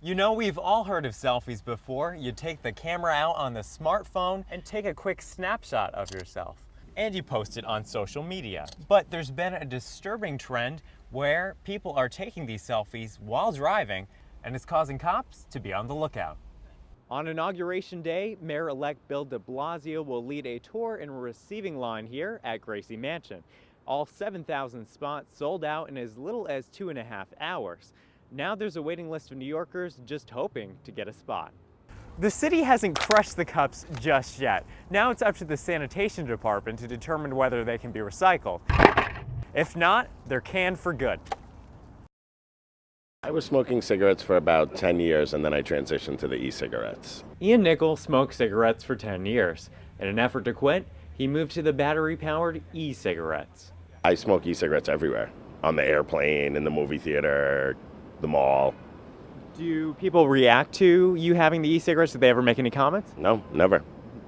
You know, we've all heard of selfies before. You take the camera out on the smartphone and take a quick snapshot of yourself. And you post it on social media. But there's been a disturbing trend where people are taking these selfies while driving, and it's causing cops to be on the lookout. On Inauguration Day, Mayor-elect Bill de Blasio will lead a tour and receiving line here at Gracie Mansion. All 7,000 spots sold out in as little as 2.5 hours. Now there's a waiting list of New Yorkers just hoping to get a spot. The city hasn't crushed the cups just yet. Now it's up to the sanitation department to determine whether they can be recycled. If not, they're canned for good. I was smoking cigarettes for about 10 years and then I transitioned to the e-cigarettes. Ian Nickel smoked cigarettes for 10 years. In an effort to quit, he moved to the battery-powered e-cigarettes. I smoke e-cigarettes everywhere. On the airplane, in the movie theater, the mall. Do people react to you having the e-cigarettes? Did they ever make any comments? No, never.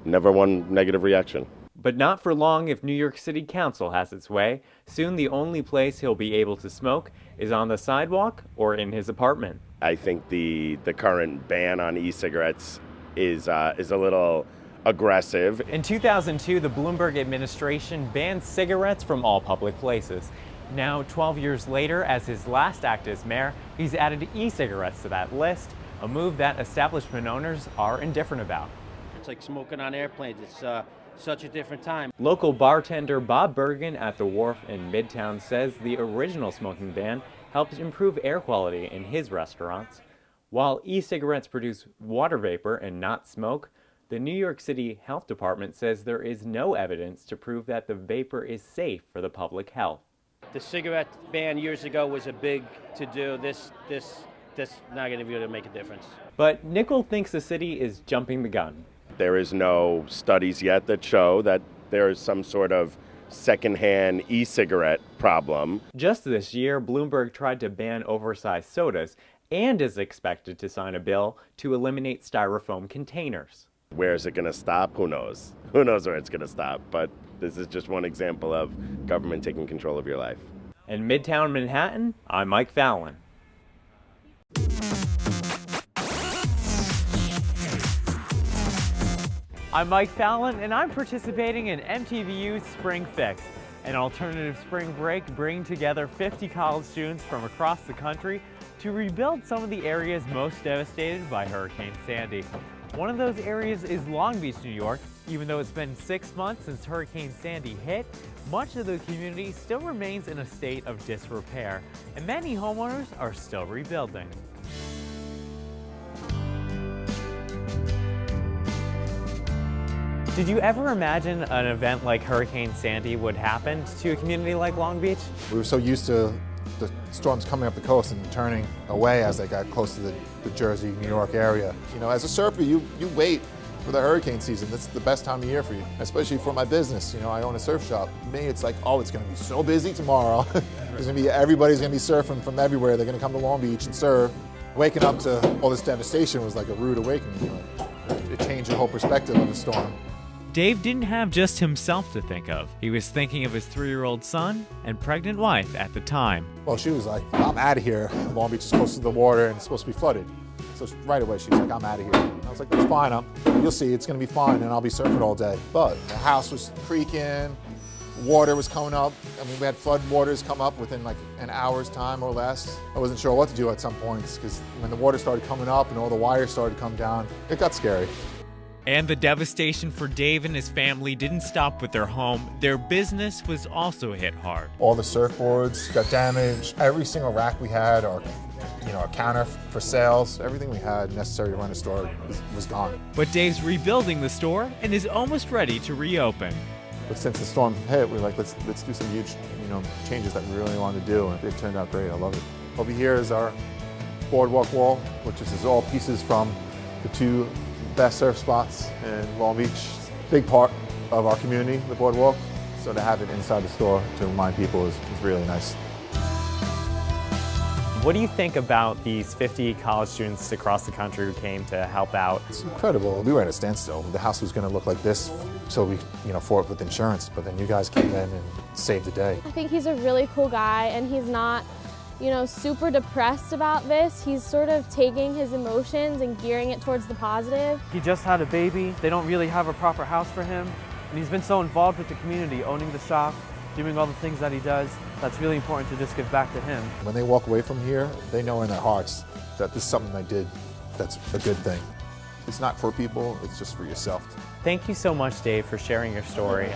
Never one negative reaction. But not for long if New York City Council has its way. Soon the only place he'll be able to smoke is on the sidewalk or in his apartment. I think the current ban on e-cigarettes is a little aggressive. In 2002, the Bloomberg administration banned cigarettes from all public places. Now, 12 years later, as his last act as mayor, he's added e-cigarettes to that list, a move that establishment owners are indifferent about. It's like smoking on airplanes. It's such a different time. Local bartender Bob Bergen at the Wharf in Midtown says the original smoking ban helped improve air quality in his restaurants. While e-cigarettes produce water vapor and not smoke, the New York City Health Department says there is no evidence to prove that the vapor is safe for the public health. The cigarette ban years ago was a big to-do. This not going to be able to make a difference. But Nickel thinks the city is jumping the gun. There is no studies yet that show that there is some sort of secondhand e-cigarette problem. Just this year, Bloomberg tried to ban oversized sodas and is expected to sign a bill to eliminate styrofoam containers. Where is it going to stop? Who knows? Who knows where it's going to stop? But this is just one example of government taking control of your life. In Midtown Manhattan, I'm Mike Fallon. I'm Mike Fallon, and I'm participating in MTVU's Spring Fix, an alternative spring break bringing together 50 college students from across the country to rebuild some of the areas most devastated by Hurricane Sandy. One of those areas is Long Beach, New York. Even though it's been 6 months since Hurricane Sandy hit, much of the community still remains in a state of disrepair, and many homeowners are still rebuilding. Did you ever imagine an event like Hurricane Sandy would happen to a community like Long Beach? We were so used to the storms coming up the coast and turning away as they got close to the Jersey, New York area. You know, as a surfer, you wait for the hurricane season. That's the best time of year for you, especially for my business. You know, I own a surf shop. For me, it's like, oh, it's gonna be so busy tomorrow. Everybody's gonna be surfing from everywhere. They're gonna come to Long Beach and surf. Waking up to all this devastation was like a rude awakening. You know, it changed your whole perspective of the storm. Dave didn't have just himself to think of. He was thinking of his 3-year-old son and pregnant wife at the time. Well, she was like, I'm out of here. Long Beach is close to the water and it's supposed to be flooded. So right away she was like, I'm out of here. And I was like, that's fine. You'll see, it's gonna be fine and I'll be surfing all day. But the house was creaking, water was coming up. I mean, we had flood waters come up within like an hour's time or less. I wasn't sure what to do at some points because when the water started coming up and all the wires started to come down, it got scary. And the devastation for Dave and his family didn't stop with their home. Their business was also hit hard. All the surfboards got damaged. Every single rack we had, or a counter for sales, everything we had necessary to run a store was gone. But Dave's rebuilding the store and is almost ready to reopen. But since the storm hit, we're like, let's do some huge changes that we really wanted to do, and it turned out great. I love it. Over here is our boardwalk wall, which is all pieces from the 2 best surf spots in Long Beach. Big part of our community, the boardwalk. So to have it inside the store to remind people is really nice. What do you think about these 50 college students across the country who came to help out? It's incredible. We were at a standstill. The house was going to look like this, so we, for it with insurance. But then you guys came in and saved the day. I think he's a really cool guy, and he's not you know, super depressed about this. He's sort of taking his emotions and gearing it towards the positive. He just had a baby. They don't really have a proper house for him. And he's been so involved with the community, owning the shop, doing all the things that he does. That's really important to just give back to him. When they walk away from here, they know in their hearts that this is something I did that's a good thing. It's not for people, it's just for yourself. Thank you so much, Dave, for sharing your story.